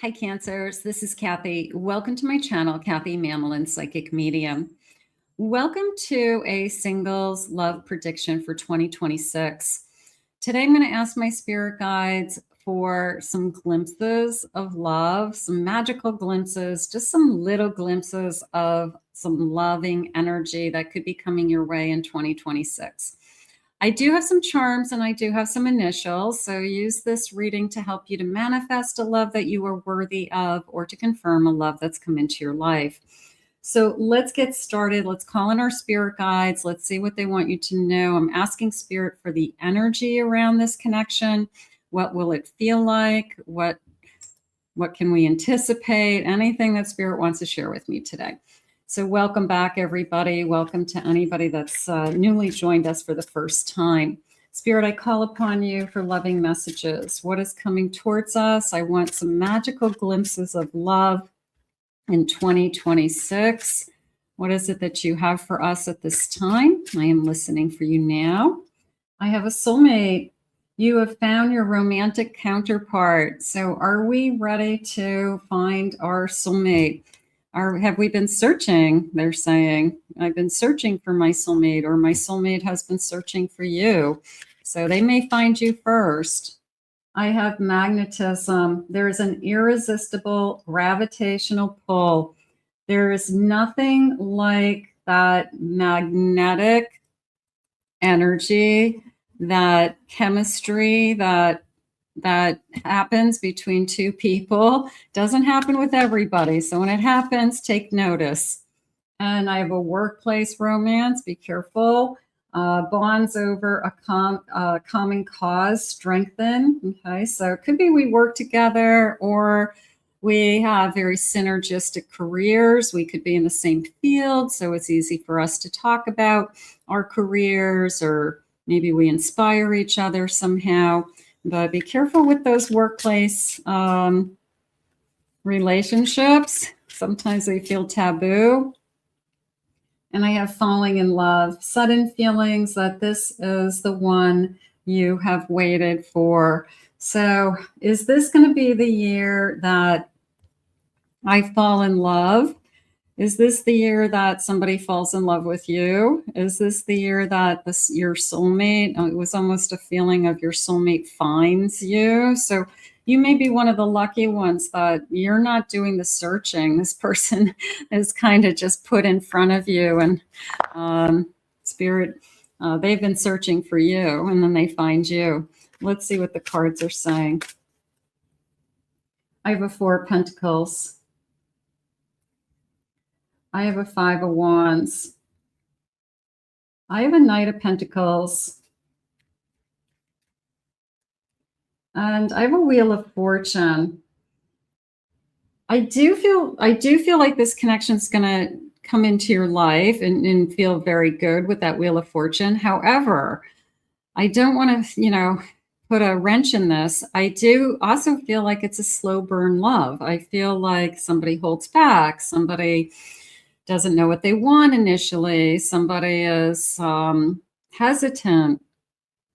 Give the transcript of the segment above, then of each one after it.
Hi, Cancers. This is Kathy. Welcome to my channel, Kathy Mamolen, Psychic Medium. Welcome to a singles love prediction for 2026. Today, I'm going to ask my spirit guides for some glimpses of love, some magical glimpses, just some little glimpses of some loving energy that could be coming your way in 2026. I do have some charms and I do have some initials. So use this reading to help you to manifest a love that you are worthy of or to confirm a love that's come into your life. So let's get started. Let's call in our spirit guides. Let's see what they want you to know. I'm asking spirit for the energy around this connection. What will it feel like? What can we anticipate? Anything that spirit wants to share with me today. So welcome back, everybody. Welcome to anybody that's newly joined us for the first time. Spirit, I call upon you for loving messages. What is coming towards us? I want some magical glimpses of love in 2026. What is it that you have for us at this time? I am listening for you now. I have a soulmate. You have found your romantic counterpart. So are we ready to find our soulmate? Have we been searching? They're saying, I've been searching for my soulmate, or my soulmate has been searching for you. So they may find you first. I have magnetism. There is an irresistible gravitational pull. There is nothing like that magnetic energy, that chemistry, that happens between two people. Doesn't happen with everybody. So when it happens, take notice. And I have a workplace romance. Be careful. Bonds over a common cause strengthen. Okay, so it could be we work together, or we have very synergistic careers. We could be in the same field, so it's easy for us to talk about our careers, or maybe we inspire each other somehow. But be careful with those workplace relationships. Sometimes they feel taboo. And I have falling in love, sudden feelings that this is the one you have waited for. So is this going to be the year that I fall in love? Is this the year that somebody falls in love with you? Is this the year that your soulmate, it was almost a feeling of your soulmate finds you? So you may be one of the lucky ones that you're not doing the searching. This person is kind of just put in front of you, and spirit, they've been searching for you, and then they find you. Let's see what the cards are saying. I have a 4 of Pentacles. I have a 5 of Wands. I have a Knight of Pentacles. And I have a Wheel of Fortune. I do feel like this connection is going to come into your life and feel very good with that Wheel of Fortune. However, I don't want to, put a wrench in this. I do also feel like it's a slow burn love. I feel like somebody holds back. Somebody doesn't know what they want initially. Somebody is hesitant.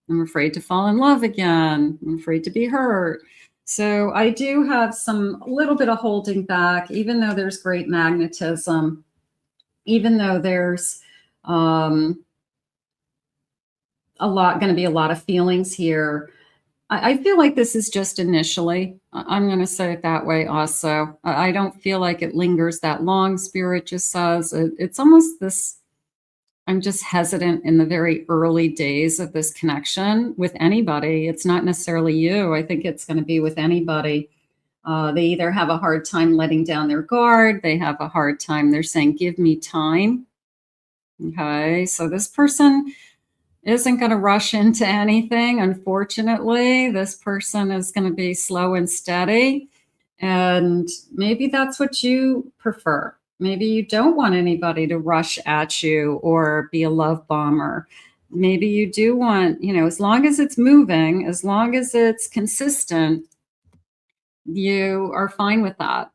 I'm afraid to fall in love again. I'm afraid to be hurt. So I do have a little bit of holding back, even though there's great magnetism, even though there's going to be a lot of feelings here. I feel like this is just initially. I'm going to say it that way also. I don't feel like it lingers that long. Spirit just says it's almost this, I'm just hesitant in the very early days of this connection with anybody. It's not necessarily you. I think it's going to be with anybody. They either have a hard time letting down their guard. They have a hard time. They're saying, give me time. Okay, so this person isn't going to rush into anything. Unfortunately, this person is going to be slow and steady. And maybe that's what you prefer. Maybe you don't want anybody to rush at you or be a love bomber. Maybe you do want, as long as it's moving, as long as it's consistent, you are fine with that.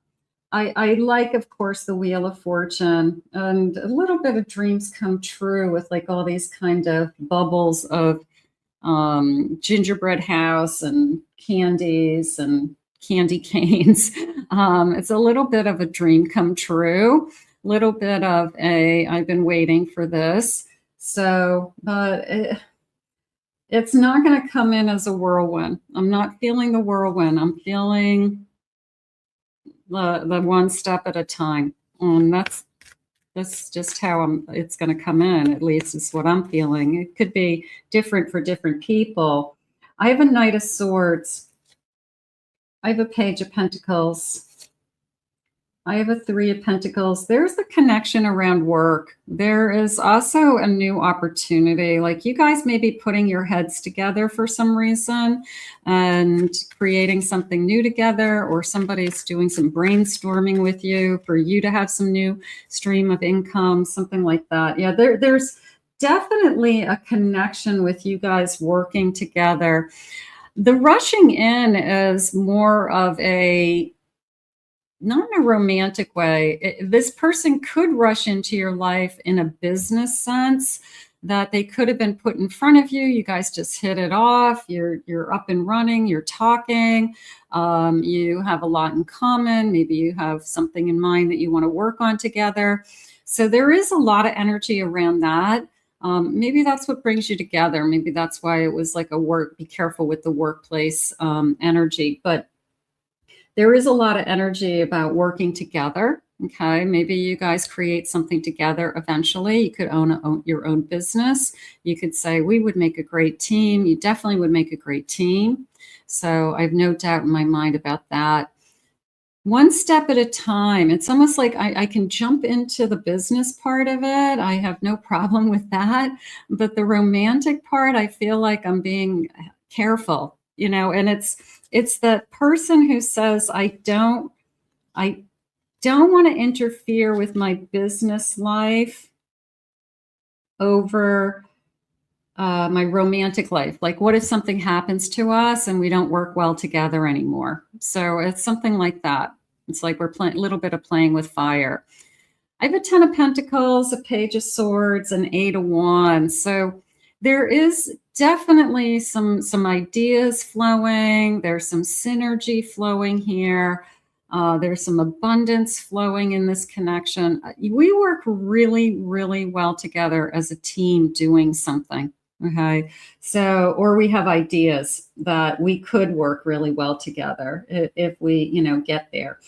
I like, of course, the Wheel of Fortune, and a little bit of dreams come true with like all these kind of bubbles of gingerbread house and candies and candy canes. It's a little bit of a dream come true, little bit of I've been waiting for this. So, but it's not going to come in as a whirlwind. I'm not feeling the whirlwind. I'm feeling the one step at a time. And that's just how it's going to come in. At least is what I'm feeling. It could be different for different people. I have a Knight of Swords. I have a Page of Pentacles. I have a Three of Pentacles. There's the connection around work. There is also a new opportunity. Like you guys may be putting your heads together for some reason and creating something new together, or somebody's doing some brainstorming with you for you to have some new stream of income, something like that. Yeah, there's definitely a connection with you guys working together. The rushing in is more of not in a romantic way. This person could rush into your life in a business sense, that they could have been put in front of you. You guys just hit it off. You're up and running. You're talking. You have a lot in common. Maybe you have something in mind that you want to work on together. So there is a lot of energy around that. Maybe that's what brings you together. Maybe that's why it was like be careful with the workplace energy. But there is a lot of energy about working together. Okay, maybe you guys create something together eventually. You could own your own business. You could say, we would make a great team. You definitely would make a great team. So I have no doubt in my mind about that. One step at a time. It's almost like I can jump into the business part of it. I have no problem with that. But the romantic part, I feel like I'm being careful, and it's that person who says, I don't want to interfere with my business life over my romantic life. Like, what if something happens to us and we don't work well together anymore? So it's something like that. It's like we're playing a little bit of playing with fire. I have a Ten of Pentacles, a Page of Swords, an Eight of Wands. So there is definitely some ideas flowing. There's some synergy flowing here. There's some abundance flowing in this connection. We work really, really well together as a team doing something. Okay. So, or we have ideas that we could work really well together if we, get there.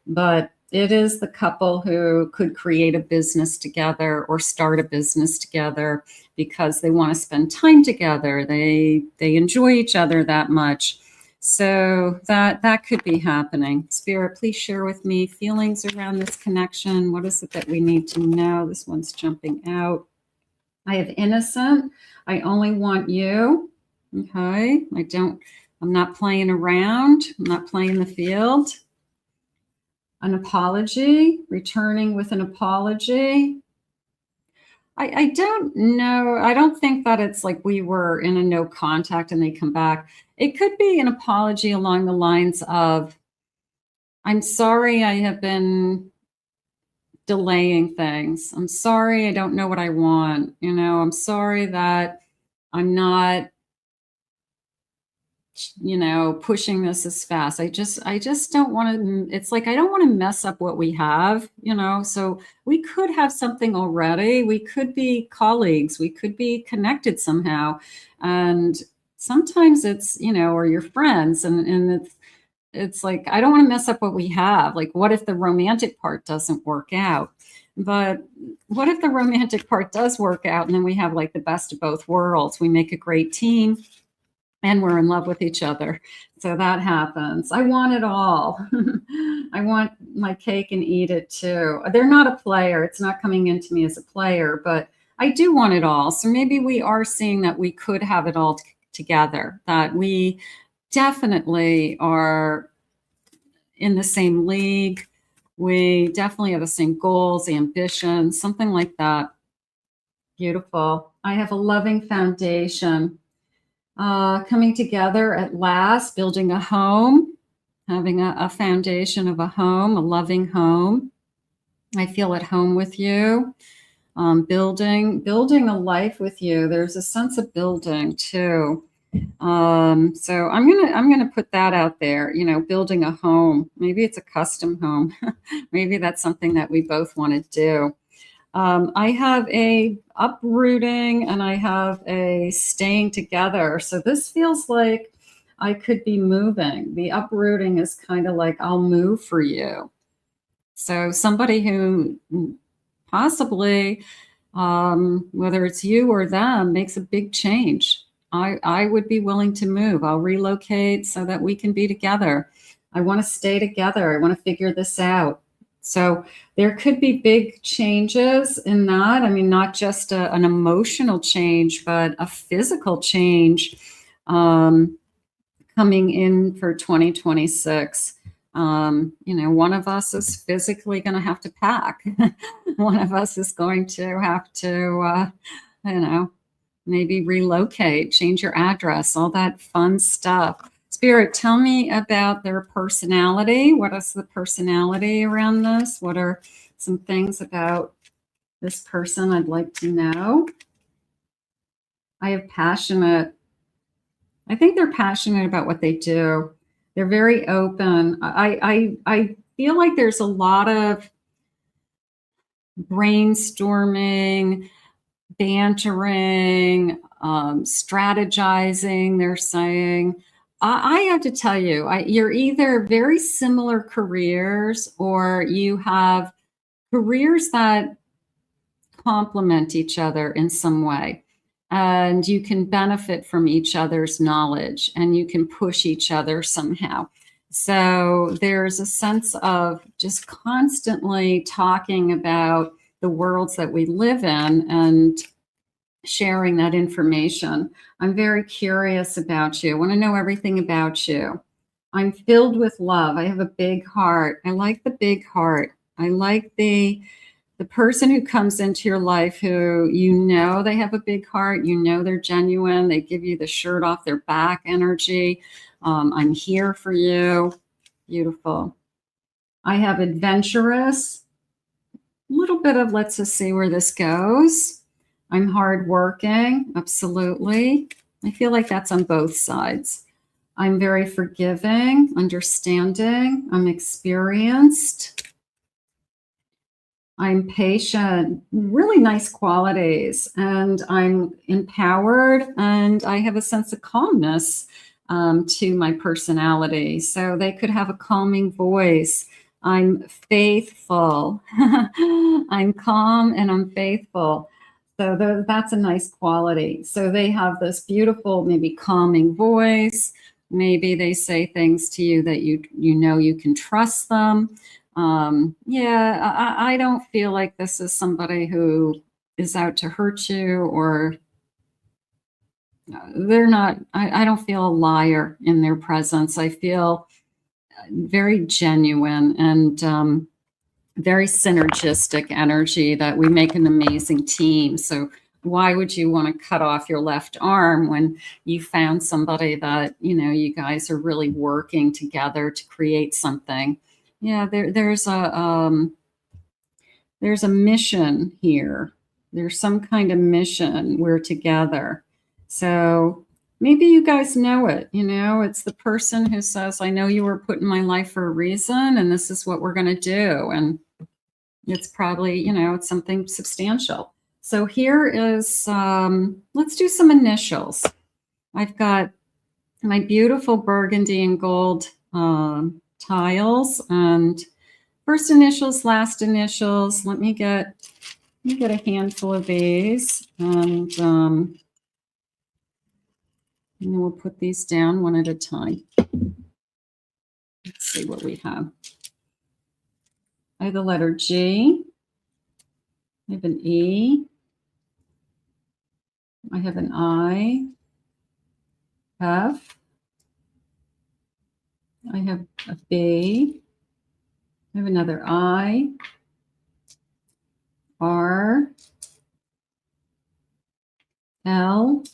But it is the couple who could create a business together or start a business together because they want to spend time together. They enjoy each other that much. So that could be happening. Spirit, please share with me feelings around this connection. What is it that we need to know? This one's jumping out. I have innocent. I only want you. Okay. I'm not playing around. I'm not playing the field. An apology, returning with an apology. I don't know. I don't think that it's like we were in a no contact and they come back. It could be an apology along the lines of, I'm sorry I have been delaying things. I'm sorry I don't know what I want. I'm sorry that I'm not, pushing this as fast. I just don't want to, it's like, I don't want to mess up what we have, so we could have something already. We could be colleagues. We could be connected somehow. And sometimes it's, or your friends and it's like, I don't want to mess up what we have. Like, what if the romantic part doesn't work out? But what if the romantic part does work out and then we have like the best of both worlds? We make a great team and we're in love with each other. So that happens. I want it all. I want my cake and eat it too. They're not a player. It's not coming into me as a player, but I do want it all. So maybe we are seeing that we could have it all together, that we definitely are in the same league. We definitely have the same goals, ambitions, something like that. Beautiful. I have a loving foundation. Coming together at last, building a home, having a foundation of a home, a loving home. I feel at home with you. Building a life with you. There's a sense of building too. So I'm gonna put that out there, you know, building a home. Maybe it's a custom home. Maybe that's something that we both want to do. I have a uprooting and I have a staying together. So this feels like I could be moving. The uprooting is kind of like I'll move for you. So somebody who possibly, whether it's you or them, makes a big change. I would be willing to move. I'll relocate so that we can be together. I want to stay together. I want to figure this out. So there could be big changes in that. I mean, not just an emotional change, but a physical change coming in for 2026. You know, one of us is physically going to have to pack. One of us is going to have to, you know, maybe relocate, change your address, all that fun stuff. Spirit, tell me about their personality. What is the personality around this? What are some things about this person I'd like to know? I have passionate. I think they're passionate about what they do. They're very open. I feel like there's a lot of brainstorming, bantering, strategizing, they're saying. I have to tell you, you're either very similar careers or you have careers that complement each other in some way. And you can benefit from each other's knowledge and you can push each other somehow. So there's a sense of just constantly talking about the worlds that we live in and sharing that information. I'm very curious about you. I want to know everything about you. I'm filled with love. I have a big heart. I like the big heart. I like the person who comes into your life who you know they have a big heart, you know they're genuine, they give you the shirt off their back energy. I'm here for you. Beautiful. I have adventurous. A little bit of let's just see where this goes. I'm hardworking. Absolutely. I feel like that's on both sides. I'm very forgiving, understanding. I'm experienced. I'm patient, really nice qualities, and I'm empowered, and I have a sense of calmness to my personality. So they could have a calming voice. I'm faithful. I'm calm and I'm faithful. So that's a nice quality. So they have this beautiful, maybe calming voice. Maybe they say things to you that you know you can trust them. Yeah, I don't feel like this is somebody who is out to hurt you, or they're not. I don't feel a liar in their presence. I feel very genuine and very synergistic energy that we make an amazing team. So why would you want to cut off your left arm when you found somebody that, you know, you guys are really working together to create something? Yeah, there's a mission here. There's some kind of mission. We're together. So maybe you guys know it. You know, it's the person who says, I know you were put in my life for a reason, and this is what we're going to do. And it's probably, you know, it's something substantial. So here is, let's do some initials. I've got my beautiful burgundy and gold tiles, and first initials, last initials. Let me get a handful of these, and we'll put these down one at a time. Let's see what we have. I have the letter G. I have an E. I have an I. F. I have a B. I have another I. R. L.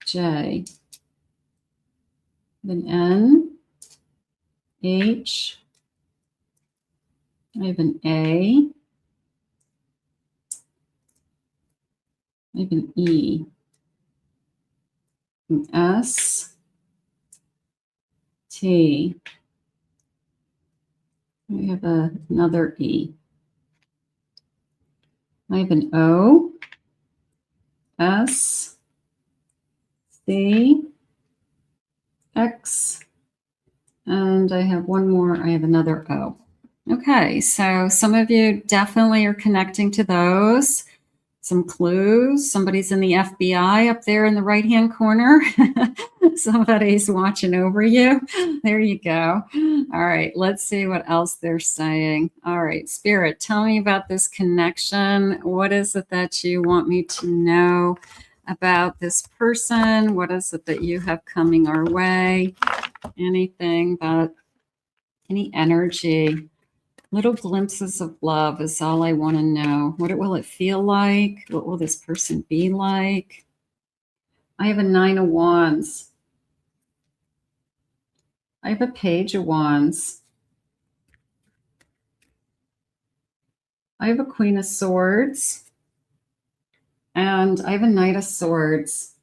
J. I have an N. H. I have an A. I have an E. an S, T. We have another E. I have an O, S, C, X, and I have one more. I have another O. Okay, so some of you definitely are connecting to those. Some clues. Somebody's in the FBI up there in the right-hand corner. Somebody's watching over you. There you go. All right, let's see what else they're saying. All right, Spirit, tell me about this connection. What is it that you want me to know about this person? What is it that you have coming our way? Anything about any energy? Little glimpses of love is all I want to know. What will it feel like? What will this person be like? I have a 9 of Wands. I have a Page of Wands. I have a Queen of Swords. And I have a Knight of Swords.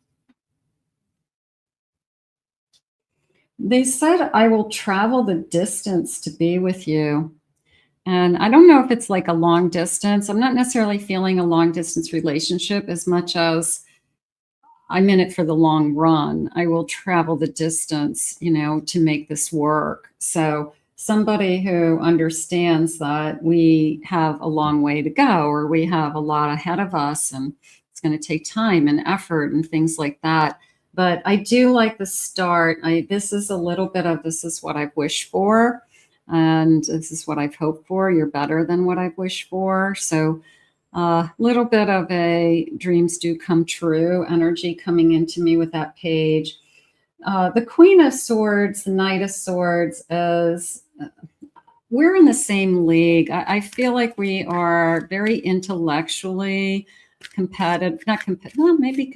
They said, I will travel the distance to be with you. And I don't know if it's like a long distance. I'm not necessarily feeling a long distance relationship as much as I'm in it for the long run. I will travel the distance, you know, to make this work. So somebody who understands that we have a long way to go, or we have a lot ahead of us, and it's going to take time and effort and things like that. But I do like the start. This is a little bit of, this is what I've wished for. And this is what I've hoped for. You're better than what I've wished for. So a little bit of a dreams do come true energy coming into me with that page. The Queen of Swords, the Knight of Swords is, we're in the same league. I feel like we are very intellectually competitive, maybe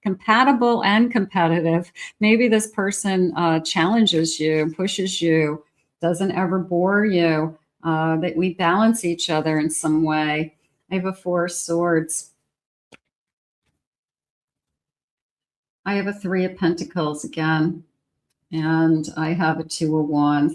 compatible and competitive. Maybe this person challenges you, pushes you, doesn't ever bore you, that we balance each other in some way. I have a 4 of Swords. I have a 3 of Pentacles again, and I have a 2 of Wands.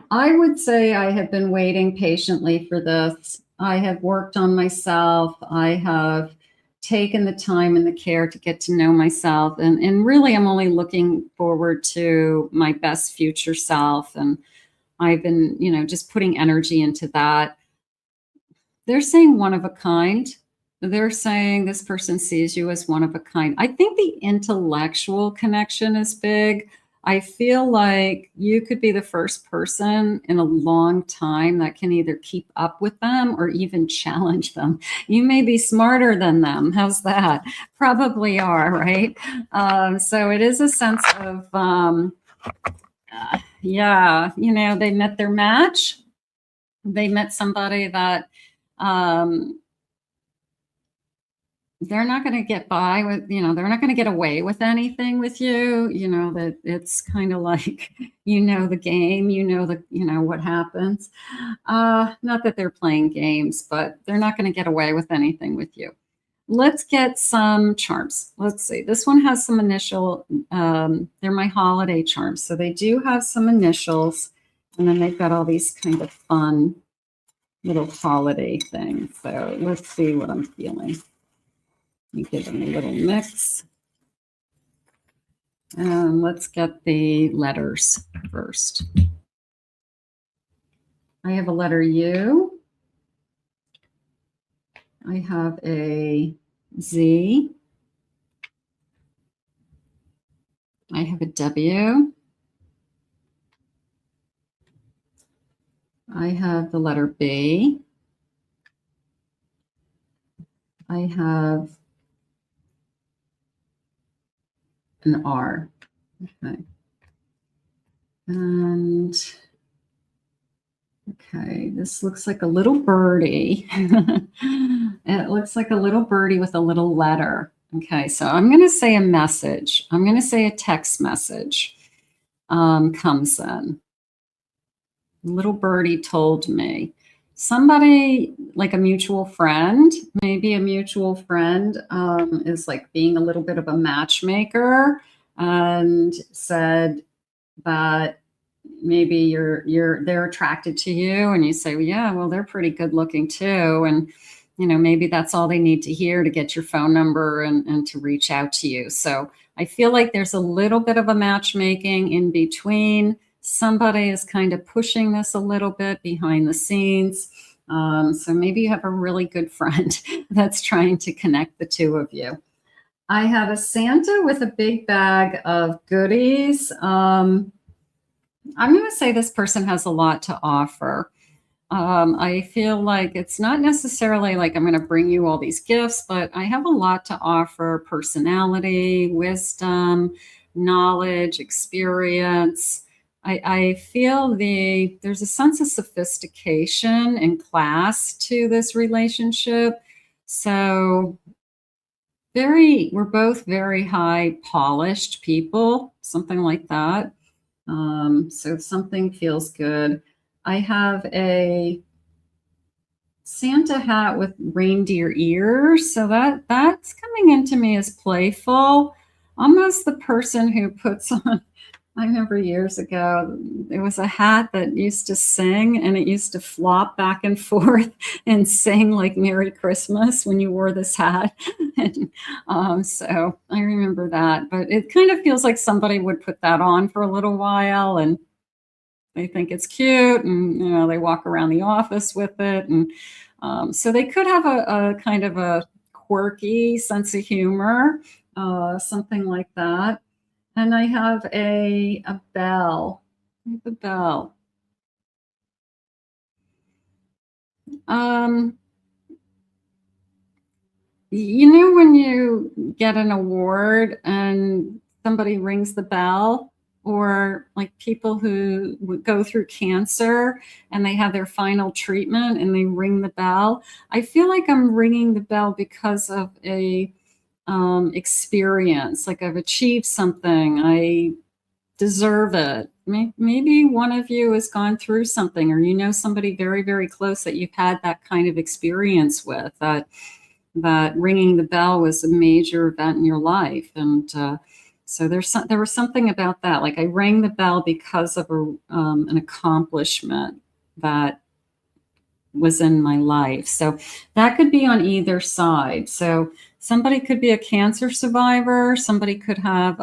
I would say I have been waiting patiently for this. I have worked on myself. I have taken the time and the care to get to know myself. And really, I'm only looking forward to my best future self. And I've been, you know, just putting energy into that. They're saying one of a kind. They're saying this person sees you as one of a kind. I think the intellectual connection is big. I feel like you could be the first person in a long time that can either keep up with them or even challenge them. You may be smarter than them. How's that? Probably are, right? So it is a sense of, yeah, you know, they met their match. They met somebody that they're not going to get by with, you know, they're not going to get away with anything with you, you know, that it's kind of like, you know, the game, you know, what happens. Not that they're playing games, but they're not going to get away with anything with you. Let's get some charms. Let's see. This one has some initial, they're my holiday charms. So they do have some initials, and then they've got all these kind of fun little holiday things. So let's see what I'm feeling. You give them a little mix. And let's get the letters first. I have a letter U. I have a Z. I have a W. I have the letter B. I have an R. Okay. And okay, this looks like a little birdie. It looks like a little birdie with a little letter. Okay, so I'm going to say a message. I'm going to say a text message comes in. Little birdie told me. Somebody, like a mutual friend, maybe a mutual friend is like being a little bit of a matchmaker. and said that maybe they're attracted to you, and you say, well, yeah, well, they're pretty good looking too. And, maybe that's all they need to hear to get your phone number and to reach out to you. So I feel like there's a little bit of a matchmaking in between. Somebody is kind of pushing this a little bit behind the scenes. So maybe you have a really good friend that's trying to connect the two of you. I have a Santa with a big bag of goodies. I'm going to say this person has a lot to offer. I feel like it's not necessarily like I'm going to bring you all these gifts, but I have a lot to offer: personality, wisdom, knowledge, experience. I feel there's a sense of sophistication and class to this relationship. So we're both very high polished people, something like that. So something feels good. I have a Santa hat with reindeer ears. So that's coming into me as playful, almost the person who puts on, I remember years ago, there was a hat that used to sing, and it used to flop back and forth and sing like Merry Christmas when you wore this hat. And so I remember that, but it kind of feels like somebody would put that on for a little while, and they think it's cute, and they walk around the office with it. And so they could have a kind of a quirky sense of humor, something like that. And I have a bell. I have a bell. When you get an award and somebody rings the bell, or like people who would go through cancer and they have their final treatment and they ring the bell. I feel like I'm ringing the bell because of a experience, like I've achieved something, I deserve it. Maybe one of you has gone through something, or somebody very, very close that you've had that kind of experience with, that ringing the bell was a major event in your life. And so there was something about that. Like I rang the bell because of an accomplishment that was in my life. So that could be on either side. So somebody could be a cancer survivor. Somebody could have,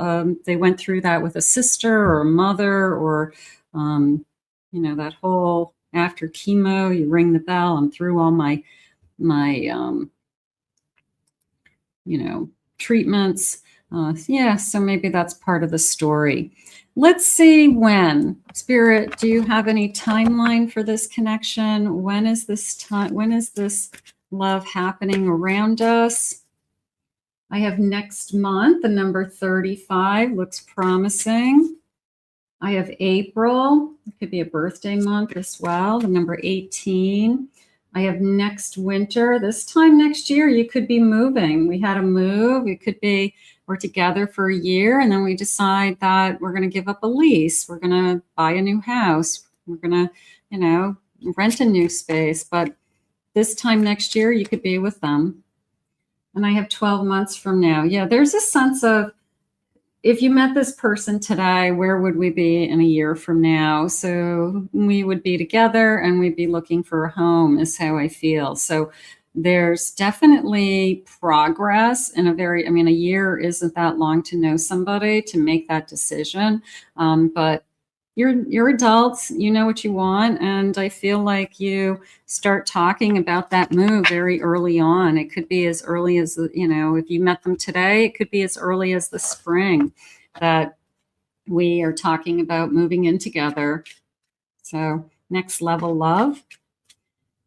they went through that with a sister or a mother, or, that whole after chemo, you ring the bell, I'm through all my treatments. So maybe that's part of the story. Let's see when. Spirit, do you have any timeline for this connection? When is this love happening around us? I have next month, the number 35 looks promising. I have April, it could be a birthday month as well, the number 18. I have next winter. This time next year, you could be moving. We had a move. It could be we're together for a year, and then we decide that we're going to give up a lease. We're going to buy a new house. We're going to, rent a new space. But this time next year, you could be with them. And I have 12 months from now. Yeah, there's a sense of, if you met this person today, where would we be in a year from now? So we would be together and we'd be looking for a home, is how I feel. So there's definitely progress in a year isn't that long to know somebody, to make that decision. But you're adults, you know what you want. And I feel like you start talking about that move very early on. It could be as early as, if you met them today, it could be as early as the spring that we are talking about moving in together. So next level love.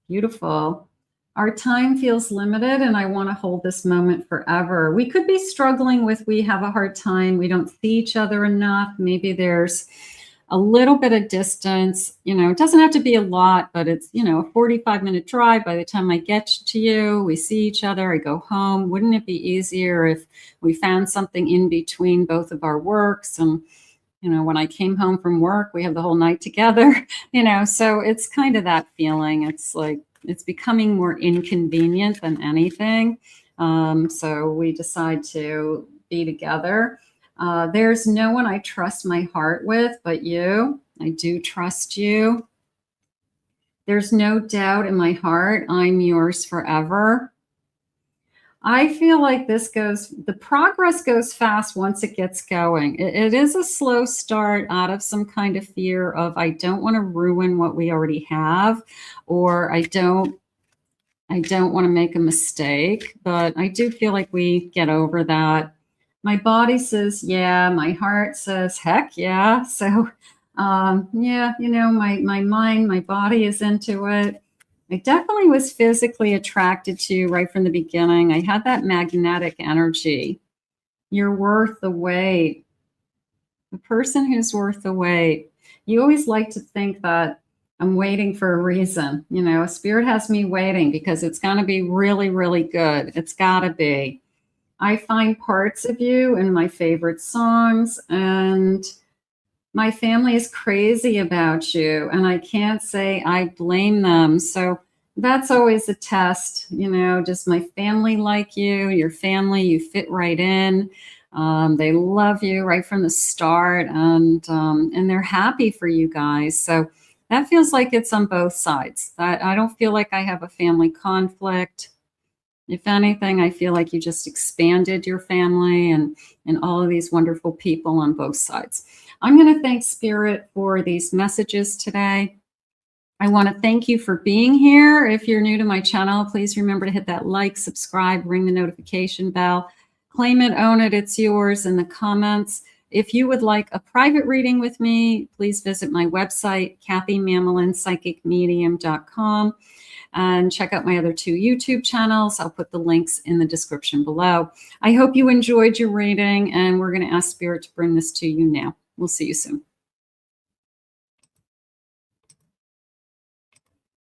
Beautiful. Our time feels limited, and I want to hold this moment forever. We could be struggling with, we have a hard time, we don't see each other enough. Maybe there's a little bit of distance, it doesn't have to be a lot, but it's, a 45-minute drive. By the time I get to you, we see each other, I go home. Wouldn't it be easier if we found something in between both of our works? And, when I came home from work, we have the whole night together, so it's kind of that feeling. It's like, it's becoming more inconvenient than anything. So we decide to be together. There's no one I trust my heart with but you. I do trust you. There's no doubt in my heart I'm yours forever. I feel like the progress goes fast once it gets going. It is a slow start out of some kind of fear of, I don't want to ruin what we already have, or I don't want to make a mistake, but I do feel like we get over that. My body says, yeah, my heart says, heck yeah. So, yeah, my mind, my body is into it. I definitely was physically attracted to you right from the beginning. I had that magnetic energy. You're worth the wait. The person who's worth the wait. You always like to think that I'm waiting for a reason. Spirit has me waiting because it's going to be really, really good. It's got to be. I find parts of you in my favorite songs, and my family is crazy about you, and I can't say I blame them. So that's always a test. Does my family like you? Your family, you fit right in. They love you right from the start, and they're happy for you guys. So that feels like it's on both sides. I don't feel like I have a family conflict. If anything, I feel like you just expanded your family and all of these wonderful people on both sides. I'm going to thank Spirit for these messages today. I want to thank you for being here. If you're new to my channel, please remember to hit that like, subscribe, ring the notification bell, claim it, own it, it's yours in the comments. If you would like a private reading with me, please visit my website, kathymamolenspsychicmedium.com, and check out my other 2 YouTube channels. I'll put the links in the description below. I hope you enjoyed your reading, and we're going to ask Spirit to bring this to you now. We'll see you soon.